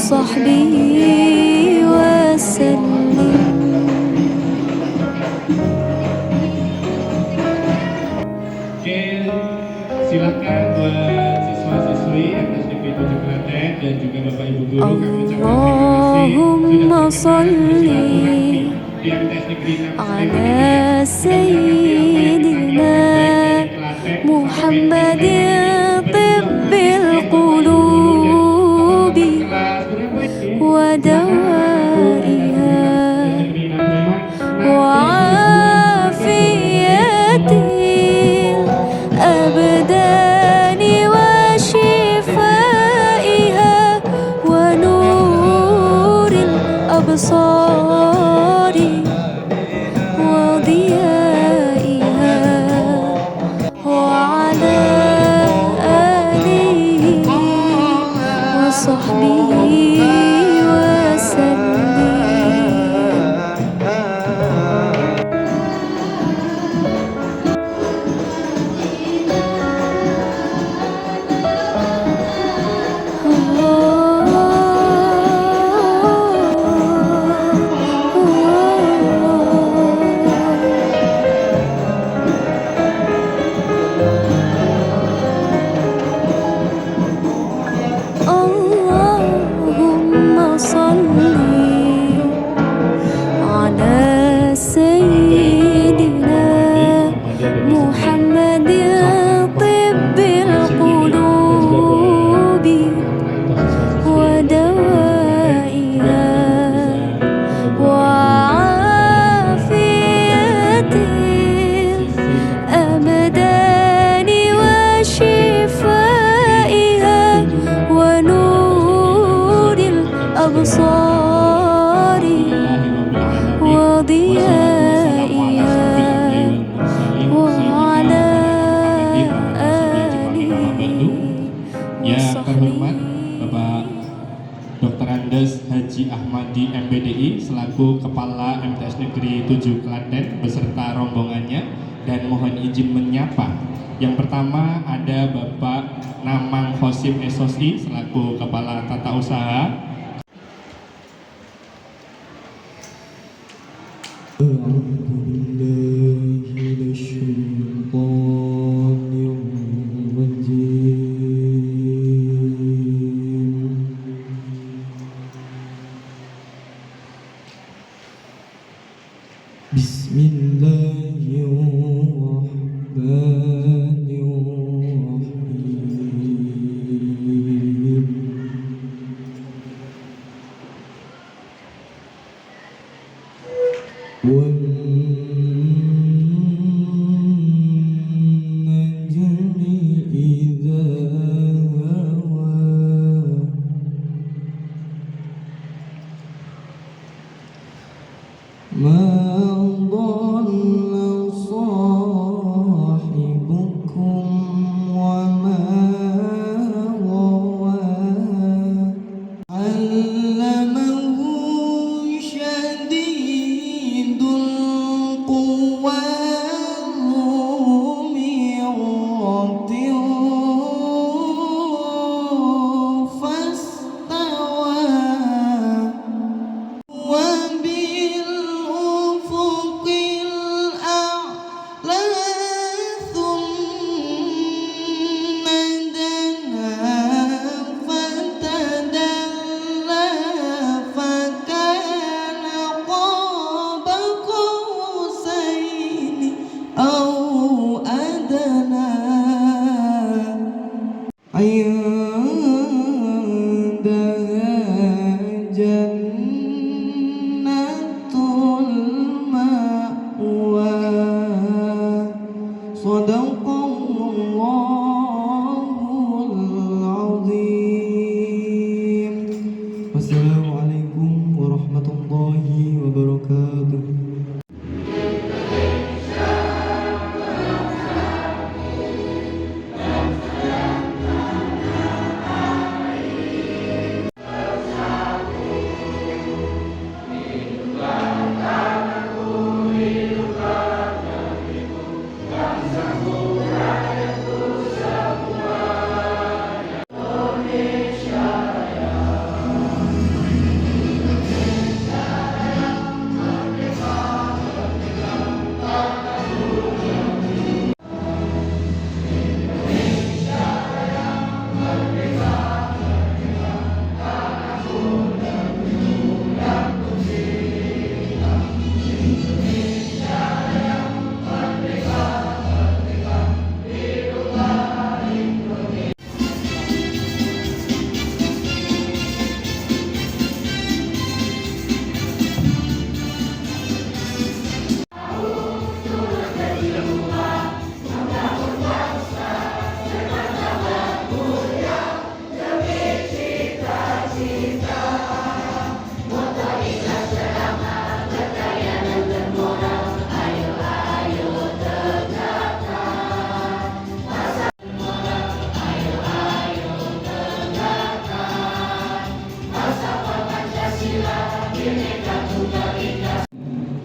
وصحبه وسلم. Oke, silakan buat siswa-siswi SDP 7 Klaten dan juga Bapak Ibu guru kami ucapkan Allahumma salli di MTS Negeri 6 ala sayyidina Muhammadin tibbil qulubi wa dawaiha wa afiyatil abdani wa shifaiha wa nuril absari wa diyaiha wa ala alihi wa sahbihi wa sallim. Allahumma salli ala sayyidina Muhammadin tibbil qulubi wa dawaiha wa afiyatil abdani wa shifaiha wa nuril absari wa diyaiha wa ala alihi. Yang terhormat Bapak Dr. Andes Haji Ahmadi MPDI selaku Kepala MTS Negeri 7 Klaten beserta rombongannya, dan mohon izin menyapa. Yang pertama ada Bapak Namang Hosim SOSI selaku Kepala Tata Usaha. والنجم إذا هوى ما ضل صاحبكم وما غوى علمه شديد القوى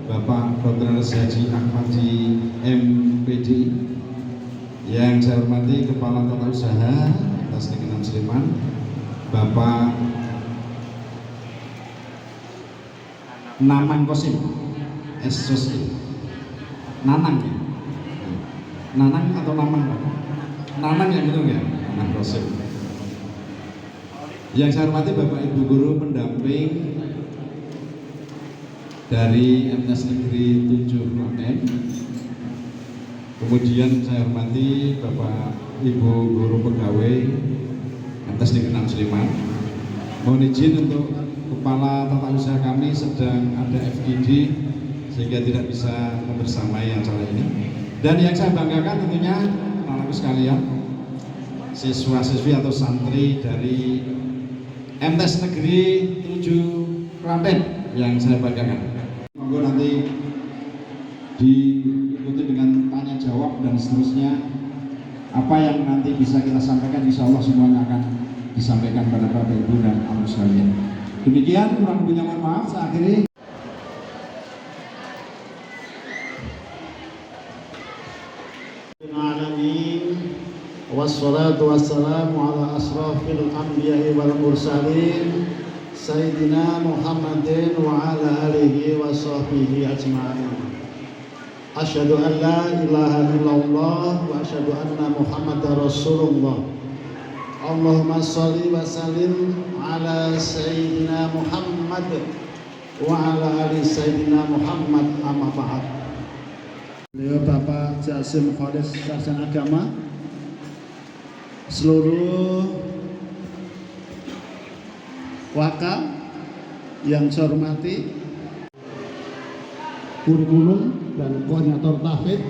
Bapak Dr. Haji Ahmadi MPD. Yang saya hormati Kepala Tata Usaha atas Negeri Sleman, Bapak Naman Kosim, SOSI. Nanang ya? Nanang atau Naman Pak? Nanang yang betul ya? Naman Kosim. Yang saya hormati Bapak Ibu Guru pendamping dari MTs Negeri 7 Klaten. Kemudian saya hormati Bapak Ibu Guru Pegawai MTs Negeri 6 Sleman. Mohon izin untuk Kepala Tata Usaha kami sedang ada FGD sehingga tidak bisa membersamai acara ini. Dan yang saya banggakan tentunya anak-anakku sekalian, siswa-siswi atau santri dari MTs Negeri 7 Klaten yang saya banggakan. Monggo nanti diikuti dengan tanya jawab dan seterusnya. Apa yang nanti bisa kita sampaikan, insya Allah semuanya akan disampaikan pada Bapak Ibu dan anak sekalian. Demikian, kurang lebihnya mohon maaf. Saya akhiri. Wassalatu wassalamu ala asrafil anbiya'i wal mursalin Sayyidina Muhammadin wa ala alihi wa sahbihi ajma'in. Asyhadu an la ilaha illallah wa asyhadu anna Muhammadar Rasulullah. Allahumma shalli wa sallim ala Sayyidina Muhammad wa ala ali Sayyidina Muhammad, amma ba'd. Beliau Bapak Jasim Khalis Sarjana Agama, seluruh wakaf yang saya hormati, kurikulum dan koordinator tahfidz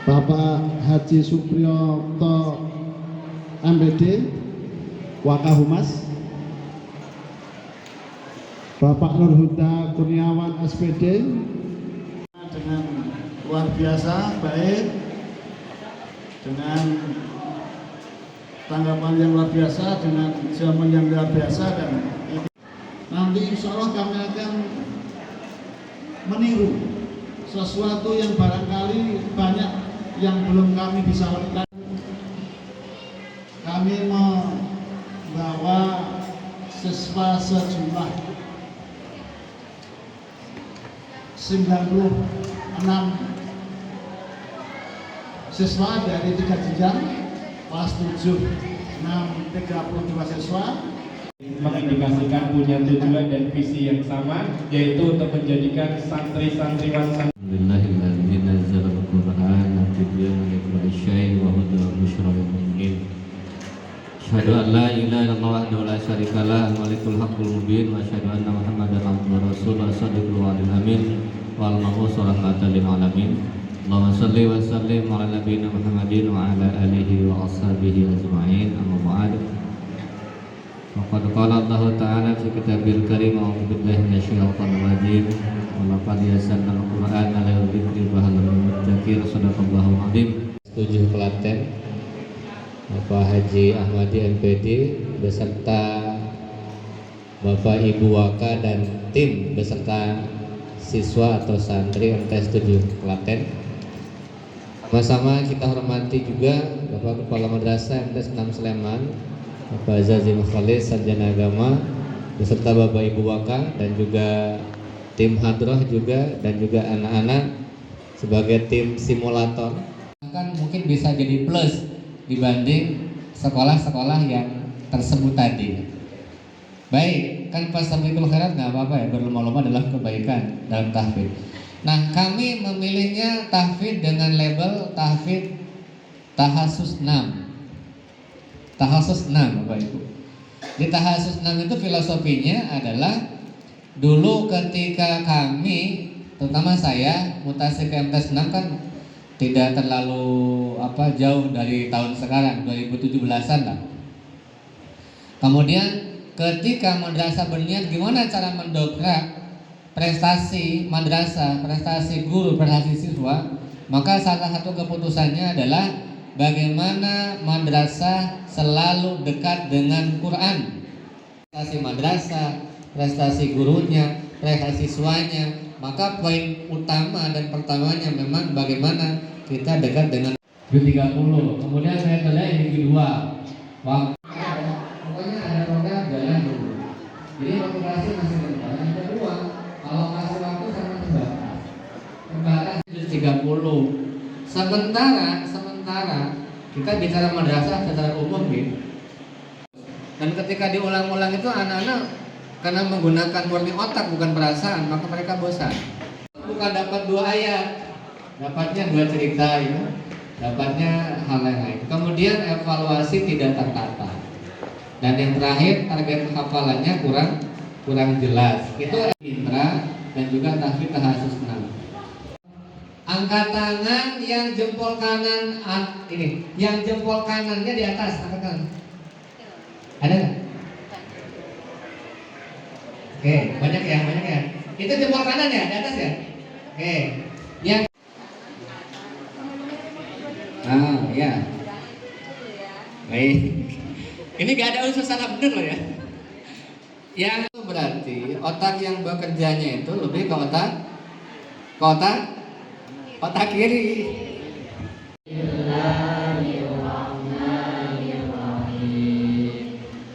Bapak Haji Supriyoto MPD, Wakaf Humas, Bapak Nurhuda Kurniawan SPD, dengan luar biasa baik, dengan tanggapan yang luar biasa, dengan jawaban yang luar biasa, dan nanti insya Allah kami akan meniru sesuatu yang barangkali banyak yang belum kami bisa lakukan. Kami membawa siswa sejumlah 96 siswa dari 3 jenjang, kelas 7, 6, 32 siswa, mengindikasikan punya tujuan dan visi yang sama, yaitu untuk menjadikan santri-santriwan Alhamdulillahilladzi nazzala al-Qur'ana tibyana likulli syai'in wa hudan wa busyra lil mu'minin. Asyhadu an la ilaha illallah wahdahu la syarika lah, al-malikul haqqul mubin, wa asyhadu anna Muhammadan abduhu wa rasuluhu shadiqul wa'dil amin wal mab'uts rahmatan lil alamin. Allahumma shalli wa sallim ala nabiyyina Muhammadin wa ala alihi wa ashabihi ajma'in, amma ba'd. Faqad qala Allah Ta'ala fi kitabil karim, a'udzu billahi minasyaitonir rajim, wa laqad yassarna al-Qur'ana lil dzikri fa hal min mudzakir, sadaqallahu adzim. 7 Klaten, Bapak Haji Ahmadi MPD beserta Bapak Ibu Waka dan tim beserta siswa atau santri MTs 7 Klaten. Sama-sama kita hormati juga Bapak Kepala Madrasah MTs 6 Sleman, Bapak Jasim Khalis Sarjana Agama beserta Bapak Ibu Waka dan juga tim hadroh juga, dan juga anak-anak sebagai tim simulator. Kan mungkin bisa jadi plus dibanding sekolah-sekolah yang tersebut tadi. Baik, kan pas sabiqul khairat nggak apa-apa ya, berlomba-lomba adalah kebaikan dalam tahfidz. Nah, kami memilihnya tahfidz dengan label tahfidz Tahasus 6. Tahasus 6 Bapak Ibu. Di Tahasus 6 itu filosofinya adalah dulu ketika kami, terutama saya, mutasi ke MTs 6 kan tidak terlalu jauh dari tahun sekarang, 2017-an lah. Kemudian ketika madrasah berniat gimana cara mendongkrak prestasi madrasah, prestasi guru, prestasi siswa, maka salah satu keputusannya adalah bagaimana madrasah selalu dekat dengan Quran. Prestasi madrasah, prestasi gurunya, prestasi siswanya. Maka poin utama dan pertamanya memang bagaimana kita dekat dengan 30. Kemudian metode individual. Pokoknya ada program jalan dulu. Jadi motivasi masih rendah. Yang kedua, kalau kasih waktu sangat terbatas. Terbatas 30. Sementara kita bicara madrasah secara umum gitu. Dan ketika diulang-ulang itu anak-anak karena menggunakan murni otak bukan perasaan, maka mereka bosan. Bukan dapat 2 ayat, dapatnya 2 cerita ya. Dapatnya hal yang lain. Kemudian evaluasi tidak tertata. Dan yang terakhir target hafalannya kurang jelas. Itu indra dan juga tahfidz tahasus 6. Angkat tangan yang jempol kanan ini, yang jempol kanannya di atas, angkat tangan. Ada nggak? Oke, banyak ya. Itu jempol kanan ya, di atas ya. Oke, yang ya. Baik. Ini gak ada unsur salah benar loh ya. Yang berarti otak yang bekerjanya itu lebih ke otak kiri.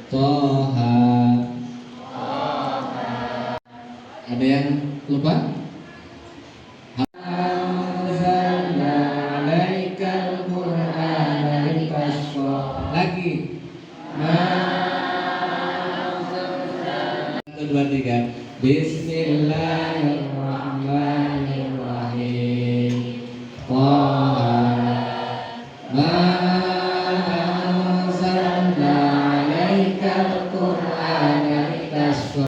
Toha. Ada yang lupa? Lagi. 1, 2, 3. Bismillahirrahmanirrahim. Toha ma anzalna 'alaikal Qur'ana litashqa.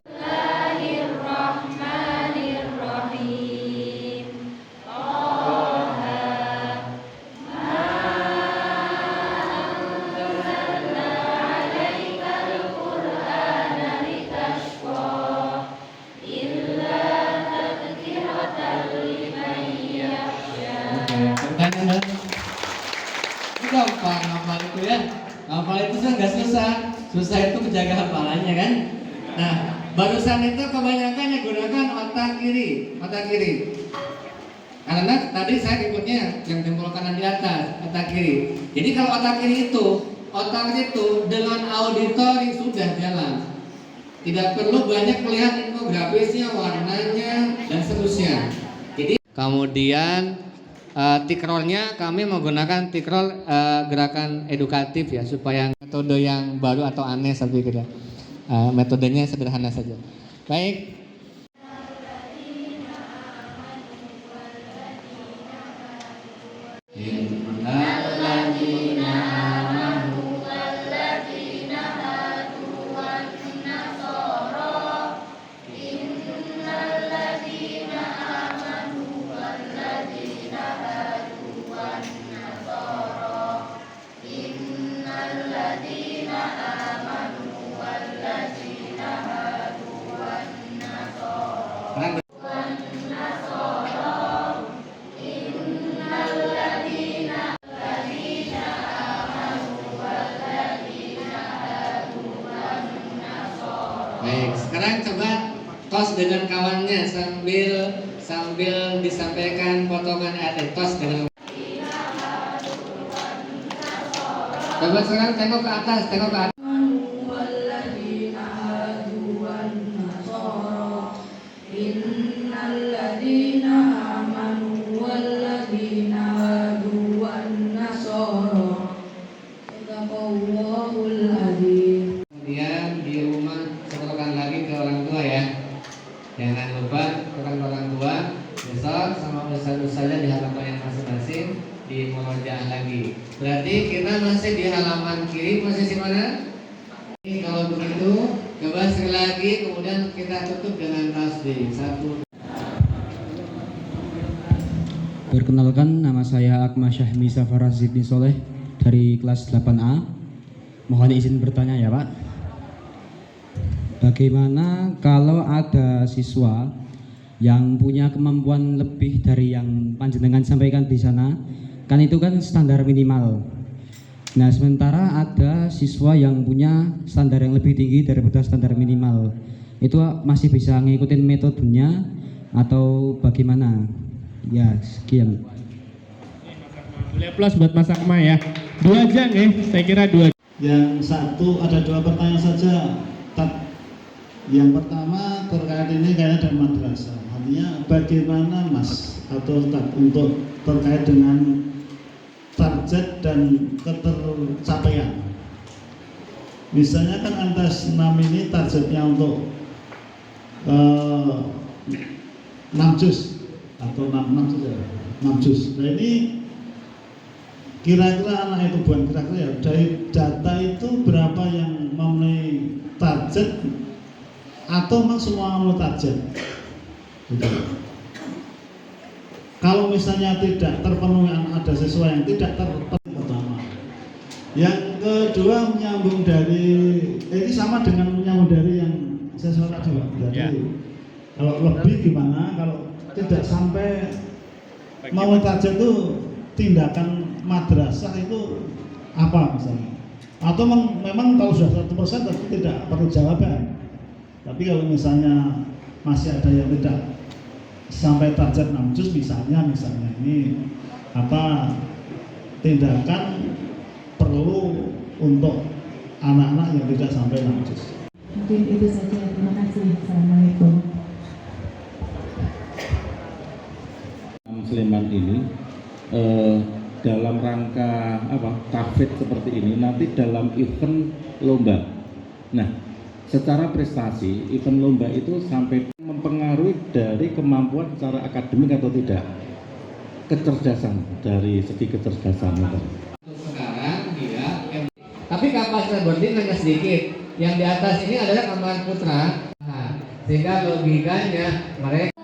Gampang hafal itu ya. Hafal itu nggak susah. Susah itu menjaga hafalannya kan. Nah, barusan itu kebanyakan yang gunakan otak kiri. Karena tadi saya ikutnya yang jempol kanan di atas, otak kiri. Jadi kalau otak kiri itu, otak itu dengan auditori sudah jalan. Tidak perlu banyak melihat infografisnya, warnanya dan seterusnya. Jadi kemudian tikrolnya kami menggunakan tikrol gerakan edukatif ya, supaya metode yang baru atau aneh saya pikir ya. Metodenya sederhana saja. Baik. Baik, sekarang coba tos dengan kawannya sambil disampaikan potongan ayat tos dengan. Coba sekarang tengok ke atas. Kemudian di rumah setelahkan lagi ke orang tua ya. Jangan lupa ke orang tua. Besok sama ustaz-ustaznya di halaman yang masing-masing di murojaah lagi. Berarti kita masih di halaman kiri, posisi mana? Ini kalau begitu coba sekali lagi, kemudian kita tutup dengan tasbih. 1. Perkenalkan, nama saya Akmal Syahmi Safar Zidni Soleh dari kelas 8A. Mohon izin bertanya ya Pak. Bagaimana kalau ada siswa yang punya kemampuan lebih dari yang panjenengan sampaikan di sana? Kan itu kan standar minimal. Nah, sementara ada siswa yang punya standar yang lebih tinggi daripada standar minimal. itu masih bisa ngikutin metodenya atau bagaimana? Ya, sekian. Boleh aplaus buat Mas Akmal ya. 2 jam ya, saya kira 2. Yang satu ada 2 pertanyaan saja. Yang pertama terkait ini kayaknya dengan madrasah. Artinya bagaimana Mas atau untuk terkait dengan target dan ketercapaian. Misalnya kan Antas 6 ini targetnya untuk 6 juz atau 6 juz. Nah ini kira-kira anak itu bukan kira-kira ya, dari data itu berapa yang memenuhi target atau memang semua memenuhi target? Gitu. Kalau misalnya tidak terpenuhi, ada siswa yang tidak terpenuhi pertama. Yang kedua menyambung dari ini sama dengan menyambung dari yang saya suara juga. Jadi kalau lebih gimana? Kalau tidak sampai memenuhi target itu tindakan madrasah itu apa misalnya? Atau memang kalau sudah 100% tentu tidak perlu jawaban. Tapi kalau misalnya masih ada yang tidak sampai target 6 juz misalnya ini apa tindakan perlu untuk anak-anak yang tidak sampai 6 juz. Mungkin itu saja. Terima kasih. Assalamualaikum. Sleman ini dalam rangka tahfidz seperti ini nanti dalam event lomba. Nah, secara prestasi event lomba itu sampai mempengaruhi dari kemampuan secara akademik atau tidak, kecerdasan dari segi kecerdasan itu. Sekarang dia tapi kapasitas bonding hanya sedikit. Yang di atas ini adalah Kamaran Putra. Nah, sehingga logikanya mereka